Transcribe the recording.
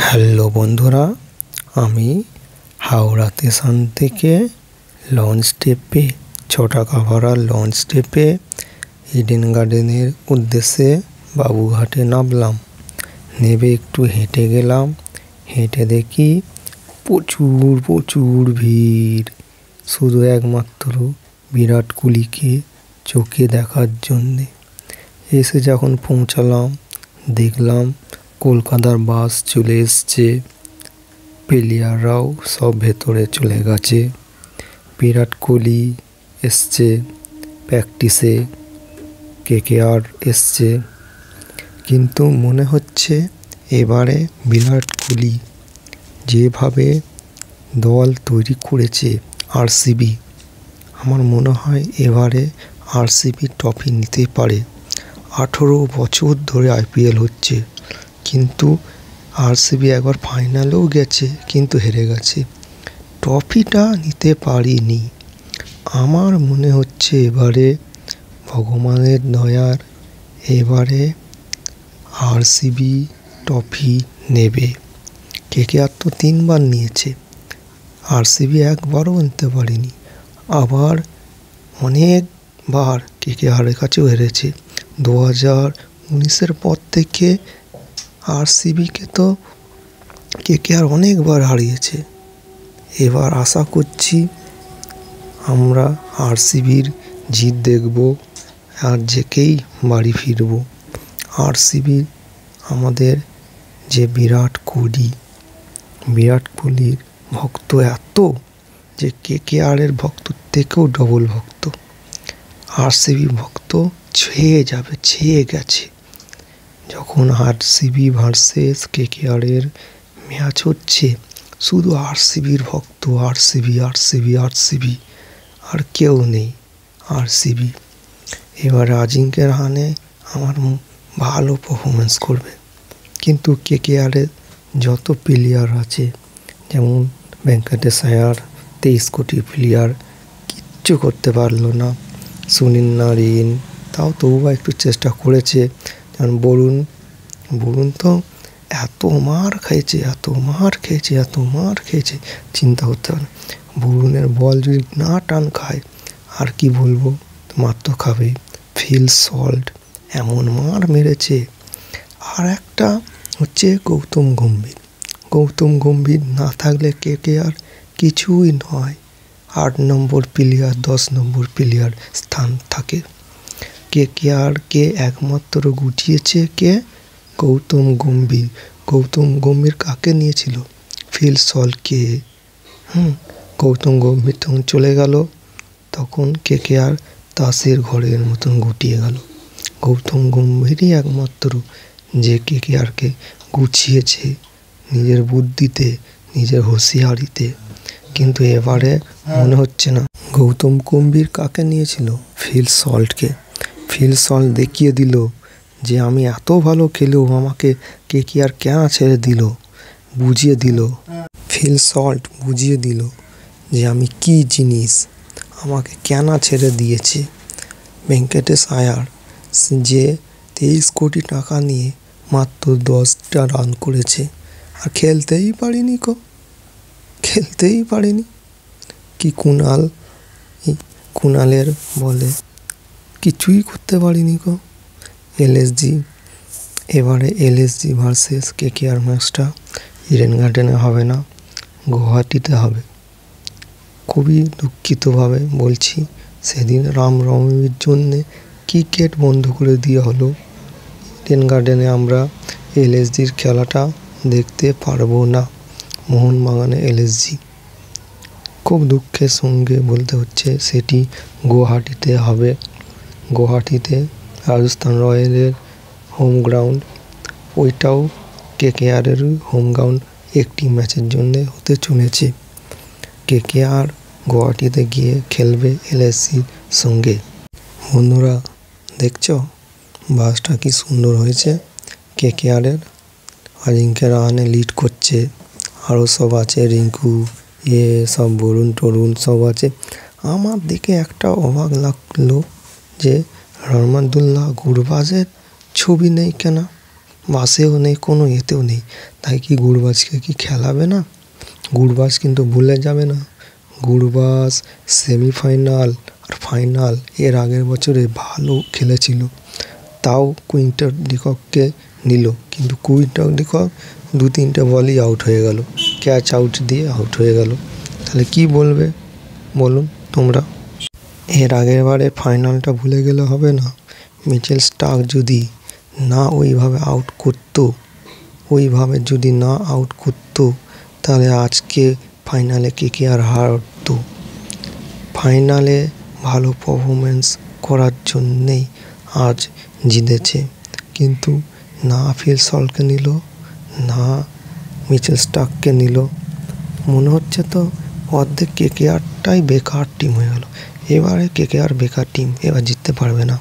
Hello বন্ধুরা, আমি Howrah station থেকে লঞ্চ স্টেপে ছ ভাড়া লঞ্চ স্টেপে ইডেন গার্ডেনের উদ্দেশ্যে বাবুঘাটে নামলাম। নেমে একটু হেঁটে গেলাম। হেঁটে দেখি প্রচুর ভিড়, শুধু একমাত্র বিরাট কোহলিকে চোখে দেখার জন্যে। এসে যখন পৌঁছালাম দেখলাম কলকাতার বাস চলে এসছে, প্লেয়াররাও সব ভেতরে চলে গেছে। বিরাট কোহলি এসছে প্র্যাকটিসে, কেকেআর এসছে, কিন্তু মনে হচ্ছে এবারে বিরাট কোহলি যেভাবে দল তৈরি করেছে আরসিবি, আমার মনে হয় এবারে আরসিবি ট্রফি নিতে পারে। 18 বছর ধরে আইপিএল হচ্ছে, কিন্তু আরসিবি একবার ফাইনালেও গেছে কিন্তু হেরে গেছে, ট্রফিটা নিতে পারিনি। আমার মনে হচ্ছে এবারে ভগবানের দয়ার এবারে আরসিবি ট্রফি নেবে। কেকেআর তো 3 বার নিয়েছে, আরসিবি একবারও নিতে পারেনি। আবার অনেকবার কেকেআরের কাছেও হেরেছে। 2019-এর পর থেকে আরসিবিকে তো কেকেআর অনেকবার হারিয়েছে। এবার আশা করছি আমরা আরসিবির জিত দেখব আর জেকেই বাড়ি ফিরব। আরসিবি আমাদের যে বিরাট কোহলির ভক্ত এত যে কেকেআরের ভক্ত থেকেও ডবল ভক্ত। আরসিবি ভক্ত ছেয়ে গেছে। যখন আরসিবি ভার্সেস কেকেআরের ম্যাচ হচ্ছে, শুধু আরসিবির ভক্ত, আরসিবি, আর কেউ নেই আরসিবি। এবার আজিঙ্ক্য রাহানে আমার ভালো পারফরমেন্স করবে, কিন্তু কেকেআরের যত প্লেয়ার আছে, যেমন ভেঙ্কটেশ আয়ার 23 কোটি প্লেয়ার, কিচ্ছু করতে পারলো না। সুনীল নারিন তাও তবুও একটু চেষ্টা করেছে। যেমন বরুণ তো এত মার খেয়েছে, চিন্তা করতে পারে। বরুণের বল যদি না টান খায়, আর কি বলবো, মার তো খাবেই। ফিল সল্ট এমন মার মেরেছে। আর একটা হচ্ছে গৌতম গম্ভীর না থাকলে কেকেআর কিছুই নয়। 8 নম্বর প্লেয়ার, 10 নম্বর প্লেয়ার স্থান থাকে। কেকেআরকে একমাত্র গুটিয়েছে কে? গৌতম গম্ভীর কাকে নিয়েছিল? ফিল সল্টকে। গৌতম গম্ভীর তখন চলে গেল, তখন কেকেআর তাসের ঘরের মতন গুটিয়ে গেল। গৌতম গম্ভীরই একমাত্র যে কেকেআরকে গুছিয়েছে নিজের বুদ্ধিতে, নিজের হুঁশিয়ারিতে। কিন্তু এবারে মনে হচ্ছে না। গৌতম গম্ভীর কাকে নিয়েছিল? ফিল সল্টকে। ফিল সল্ট দেখিয়ে দিল যে আমি এত ভালো খেলেও আমাকে কেকেআর কেন ছেড়ে দিল, বুঝিয়ে দিল। ফিল সল্ট বুঝিয়ে দিল যে আমি কি জিনিস, আমাকে কেন ছেড়ে দিয়েছে। ভেঙ্কটেশ আয়ার যে 23 কোটি টাকা নিয়ে মাত্র 10টা রান করেছে, আর খেলতেই পারিনি। কি কুণালের বলে কিছুই করতে পারিনি। এবারে এলএসজি ভার্সেস কেকেআর ম্যাচটা ইডেন গার্ডেনে হবে না, গুয়াহাটিতে হবে। খুবই দুঃখিতভাবে বলছি, সেদিন রামনবমীর জন্যে ক্রিকেট বন্ধ করে দেওয়া হলো। ইডেন গার্ডেনে আমরা এলএসজির খেলাটা দেখতে পারবো না। মোহনবাগানে এলএসজি, খুব দুঃখের সঙ্গে বলতে হচ্ছে, সেটি গুয়াহাটিতে হবে। গুয়াহাটিতে রাজস্থান রয়্যালের হোম গ্রাউন্ড, ওইটাও কেকেআরের হোম গ্রাউন্ড। একটি ম্যাচের জন্য হতে চলেছে। কেকেআর গুয়াহাটিতে গিয়ে খেলবে এলএসজির সঙ্গে। বন্ধুরা দেখছ বাসটা কি সুন্দর হয়েছে। কেকেআরের আজিঙ্ক্য রাহানে লিড করছে, আরও সব আছে, রিঙ্কু সব বরুণ সব আছে। আমার দিকে একটা অবাক লাগলো যে রহমাতুল্লাহ গুরবাজের ছবি নেই কেন। বাসেও নেই, কোনো এতেও নেই। তাই কি গুরবাজকে কি খেলাবে না? গুরবাজ কিন্তু ভুলে যাবে না। গুরবাজ সেমিফাইনাল আর ফাইনাল এর আগের বছরে ভালো খেলেছিল, তাও কুইন্টার ডিকককে নিল, কিন্তু কুইন্টার ডিকক 2-3টে বলই আউট হয়ে গেল, ক্যাচ আউট দিয়ে আউট হয়ে গেল। তাহলে কি বলবে বলুন তোমরা? এর আগের বারে ফাইনালটা ভুলে গেলে হবে না। মিচেল স্টার্ক যদি না ওইভাবে আউট করতো, ওইভাবে যদি না আউট করতো, তাহলে আজকে ফাইনালে কেকেআর হারতো। ফাইনালে ভালো পারফরমেন্স করার জন্যেই আজ জিতেছে, কিন্তু না ফিল সল্টকে নিল, না মিচেল স্টার্ককে নিল। মনে হচ্ছে তো অর্ধেক কেকেআরটাই বেকার টিম হয়ে গেল। এবারে কেকেআর বেকার টিম, এবার জিততে পারবে না।